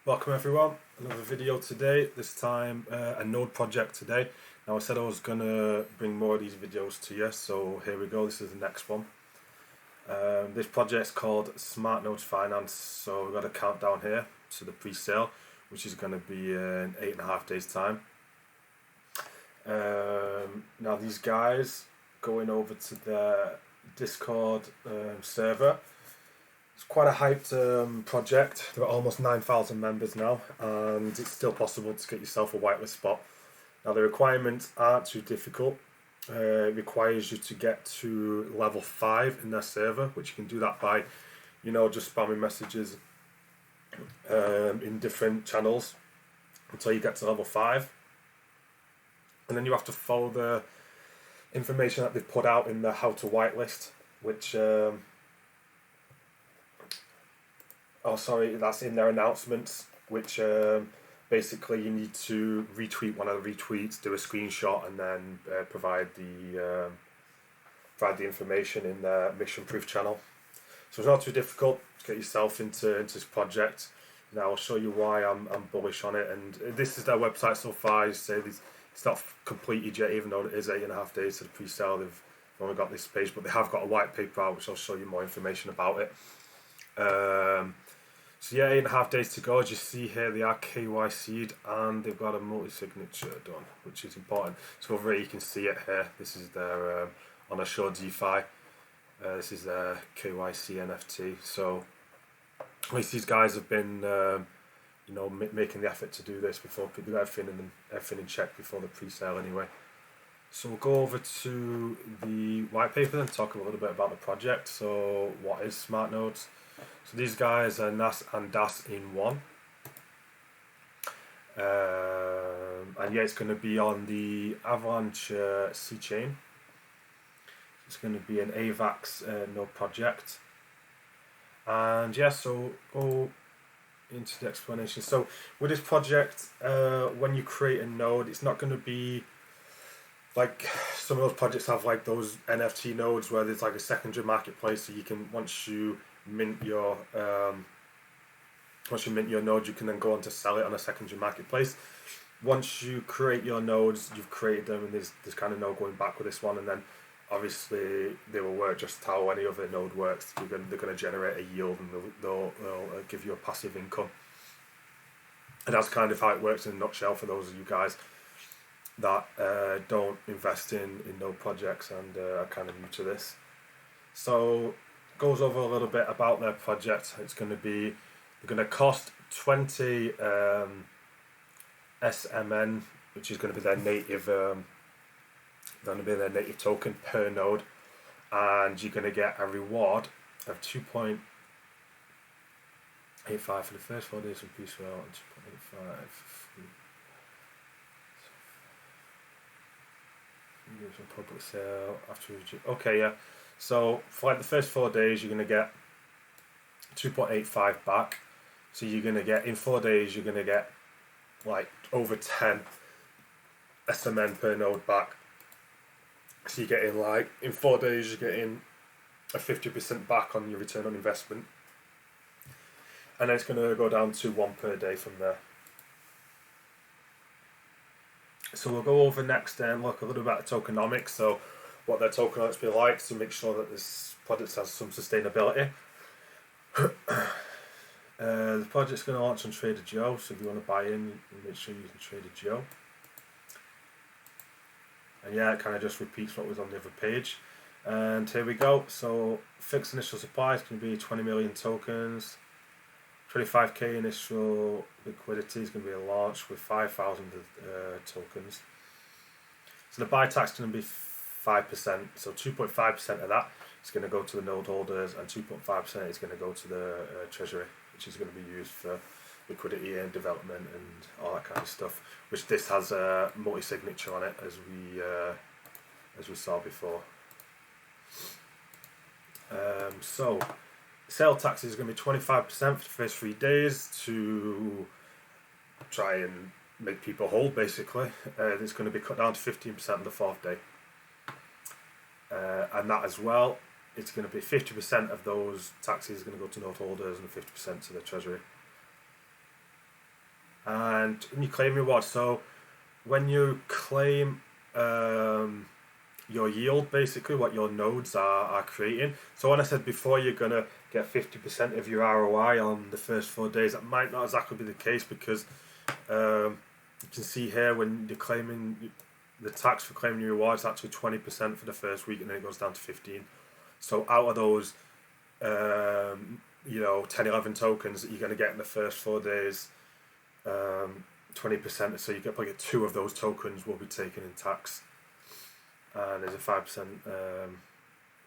Welcome everyone, another video today, this time a node project today. Now I said I was going to bring more of these videos to you, so here we go, this is the next one. This project's called SmartNodes Finance, so we've got a countdown here to the pre-sale, which is going to be in 8.5 days time. Now these guys, going over to their Discord server. It's quite a hyped project. There are almost 9,000 members now, and it's still possible to get yourself a whitelist spot. Now the requirements aren't too difficult. It requires you to get to level 5 in their server, which you can do that by, just spamming messages in different channels until you get to level 5. And then you have to follow the information that they've put out in the how to whitelist, which that's in their announcements, which basically you need to retweet one of the retweets, do a screenshot, and then provide the information in their mission proof channel. So it's not too difficult to get yourself into this project. Now I'll show you why I'm bullish on it. And this is their website so far. You say it's not completed yet, even though it is 8.5 days to the pre-sale. They've only got this page, but they have got a white paper out, which I'll show you more information about it. So yeah, 8.5 days to go. As you see here, they are KYC'd and they've got a multi-signature done, which is important. So over here you can see it here. This is their on a show DeFi. This is their KYC NFT. So at least these guys have been, making the effort to do this before they got everything in check before the pre-sale anyway. So we'll go over to the white paper and talk a little bit about the project. So what is SmartNodes? So these guys are NaaS and DaaS in one. And yeah, it's going to be on the Avalanche C chain. It's going to be an AVAX node project. And yeah, so go into the explanation. So with this project, when you create a node, it's not going to be like some of those projects have like those NFT nodes where there's like a secondary marketplace, so you can once you mint your node, you can then go on to sell it on a secondary marketplace. Once you create your nodes, you've created them, and there's kind of no going back with this one. And then obviously they will work just how any other node works. They're going to generate a yield, and they'll give you a passive income. And that's kind of how it works in a nutshell for those of you guys that don't invest in node projects and are kind of new to this. So goes over a little bit about their project. They're going to cost 20 SMN, which is going to be their native token per node, and you're going to get a reward of 2.85 for the first 4 days of pre-sale and 2.85 for public sale after. Okay, yeah. So for like the first 4 days, you're going to get 2.85 back. So you're going to get, in 4 days, you're going to get like over 10 SMN per node back. So you're getting like, in 4 days, you're getting a 50% back on your return on investment. And then it's going to go down to 1 per day from there. So we'll go over next and look a little bit at tokenomics. So what their tokenomics be like to make sure that this project has some sustainability. The project's going to launch on Trader Joe, so if you want to buy in, make sure you use Trader Joe. And yeah, it kind of just repeats what was on the other page. And here we go. So fixed initial supply is going to be 20 million tokens. 25k initial liquidity is going to be a launch with 5,000 tokens. So the buy tax is going to be 5%. So 2.5% of that is going to go to the node holders, and 2.5% is going to go to the treasury, which is going to be used for liquidity and development and all that kind of stuff. Which this has a multi-signature on it, as we saw before. So sale tax is going to be 25% for the first 3 days to try and make people whole, basically. It's going to be cut down to 15% on the 4th day. And that as well, it's going to be 50% of those taxes are going to go to note holders and 50% to the treasury. and when you claim rewards, so when you claim your yield, basically what your nodes are creating. So when I said before you're gonna get 50% of your ROI on the first 4 days, that might not exactly be the case, because you can see here when you're claiming the tax for claiming your rewards, actually 20% for the first week, and then it goes down to 15. So out of those 10, 11 tokens that you're going to get in the first 4 days, 20%, so you get probably 2 of those tokens will be taken in tax, and there's a 5%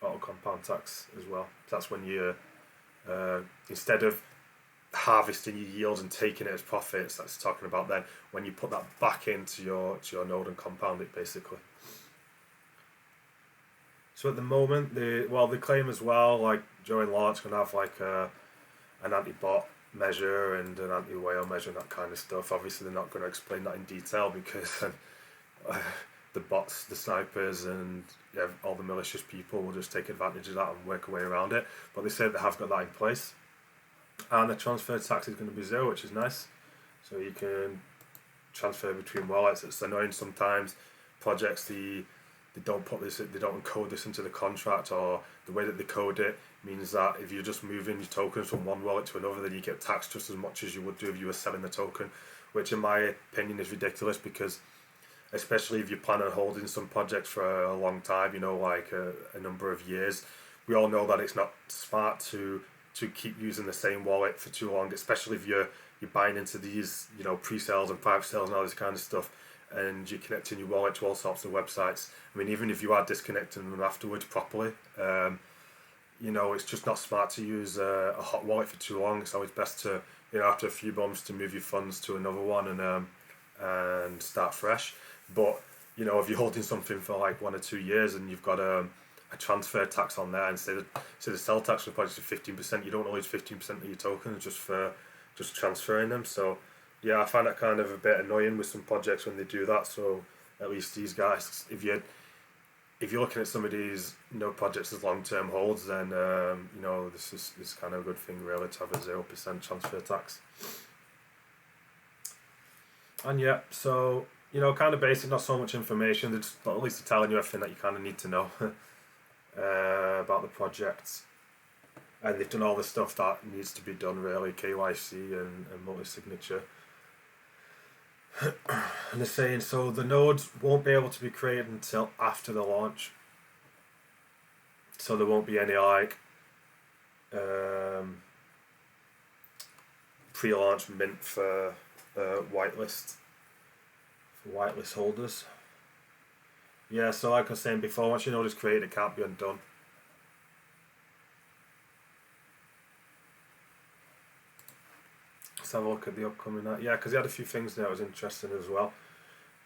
auto compound tax as well. So that's when you instead of harvesting your yield and taking it as profits, that's talking about then when you put that back into your node and compound it, basically. So at the moment, they claim as well, like during launch, going to have like an anti-bot measure and an anti-whale measure and that kind of stuff. Obviously, they're not going to explain that in detail, because the bots, the snipers, and all the malicious people will just take advantage of that and work a way around it. But they say they have got that in place. And the transfer tax is going to be 0, which is nice. So you can transfer between wallets. It's annoying sometimes. Projects, they don't encode this into the contract, or the way that they code it means that if you're just moving your tokens from one wallet to another, then you get taxed just as much as you would do if you were selling the token, which in my opinion is ridiculous, because especially if you plan on holding some projects for a long time, like a number of years, we all know that it's not smart to keep using the same wallet for too long, especially if you're buying into these pre-sales and private sales and all this kind of stuff, and you're connecting your wallet to all sorts of websites. I mean, even if you are disconnecting them afterwards properly, it's just not smart to use a hot wallet for too long. It's always best to, after a few months, to move your funds to another one and start fresh. But if you're holding something for like 1 or 2 years and you've got a transfer tax on there, and say the sell tax for projects is 15%, you don't want to lose 15% of your tokens just transferring them. So yeah, I find that kind of a bit annoying with some projects when they do that. So at least these guys, if you're looking at some of these projects as long-term holds, then this is kind of a good thing really, to have a 0% transfer tax. And yeah, so kind of basic, not so much information. They're just, at least they're telling you everything that you kind of need to know about the project. And they've done all the stuff that needs to be done really, KYC and multi-signature. And they're saying, so the nodes won't be able to be created until after the launch. So there won't be any like pre-launch mint for whitelist holders. Yeah, so like I was saying before, once your node is created, it can't be undone. Let's have a look at the upcoming. Yeah, because they had a few things there that was interesting as well,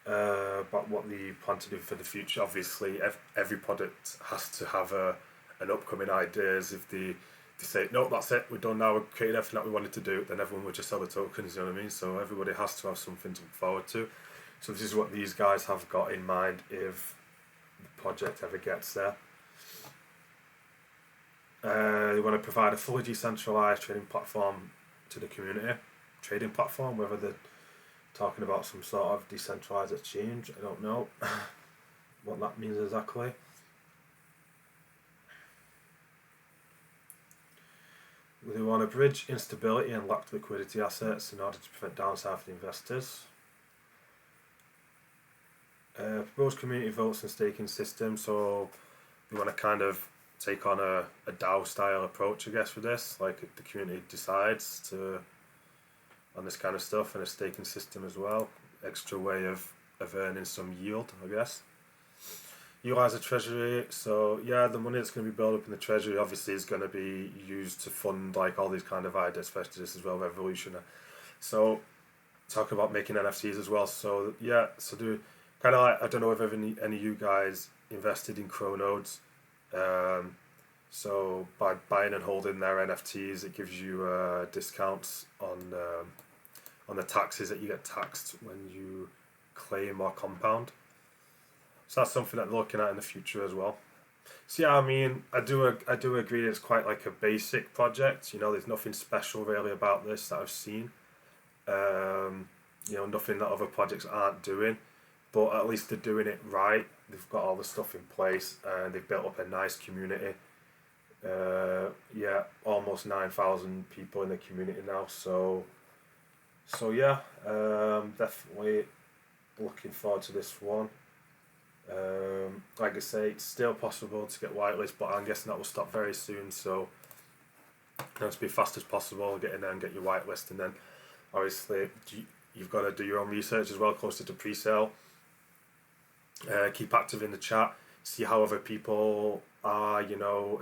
about what they plan to do for the future. Obviously, every product has to have an upcoming ideas. If they say, no, that's it, we're done now, we've created everything that we wanted to do, then everyone would just sell the tokens, you know what I mean? So everybody has to have something to look forward to. So this is what these guys have got in mind if the project ever gets there. They want to provide a fully decentralized trading platform to the community. Trading platform, whether they're talking about some sort of decentralized exchange, I don't know what that means exactly. They want to bridge instability and locked liquidity assets in order to prevent downside for the investors. Proposed community votes and staking system, so they want to kind of take on a DAO style approach, I guess, for this. Like the community decides on this kind of stuff, and a staking system as well. Extra way of earning some yield, I guess. Utilize the treasury, so yeah, the money that's going to be built up in the treasury obviously is going to be used to fund like all these kind of ideas, especially this as well, Revolution. So talking about making NFTs as well. So yeah, so do kind of like, I don't know if any of you guys invested in Nodes. So by buying and holding their NFTs, it gives you discounts on the taxes that you get taxed when you claim or compound. So that's something that they're looking at in the future as well. So yeah, I mean, I do agree it's quite like a basic project. There's nothing special really about this that I've seen. nothing that other projects aren't doing, but at least they're doing it right. They've got all the stuff in place and they've built up a nice community. Almost 9,000 people in the community now. So yeah, definitely looking forward to this one. Like I say, it's still possible to get whitelist, but I'm guessing that will stop very soon. So let's be fast as possible, get in there and get your whitelist, and then obviously you've got to do your own research as well, closer to pre-sale. Keep active in the chat, see how other people are,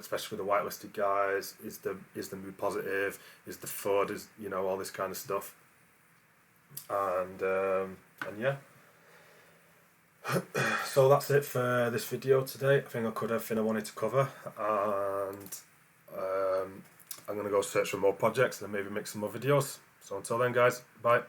especially with the whitelisted guys. Is the mood positive? Is the FUD? Is all this kind of stuff. And yeah. So that's it for this video today. I think I covered everything I wanted to cover, and I'm gonna go search for more projects and then maybe make some more videos. So until then, guys, bye.